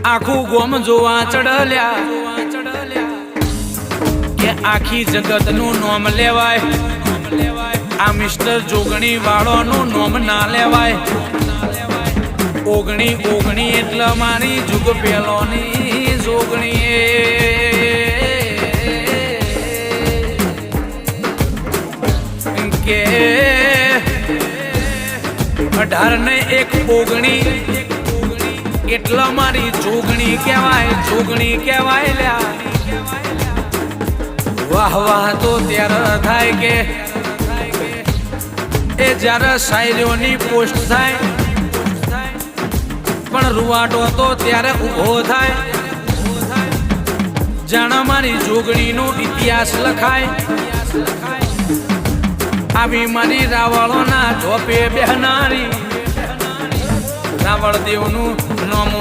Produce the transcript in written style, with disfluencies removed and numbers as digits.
આખું ગોમ જોવા ચડલ્યા કે આખી જગત નું નામ લેવાય આ મિસ્ટર જોગણી વાળો નું નામ ના લેવાય ઓગણી ઓગણી એટલે મારી જુગ પેલોની જોગણી કે 18 ને 1 ઓગણી એટલા મારી જોગણી કહેવાય લ્યા વાહ વાહ તો ત્યારે થાય કે એ જ્યારે શાયરીઓની પોસ્ટ થાય પણ રૂવાટો તો ત્યારે ઊભો થાય જાણે મારી જોગણીનો ઇતિહાસ લખાય આવી મારી રાવળોના ઝોપે બેહનારી રાવળ દેવનું નામ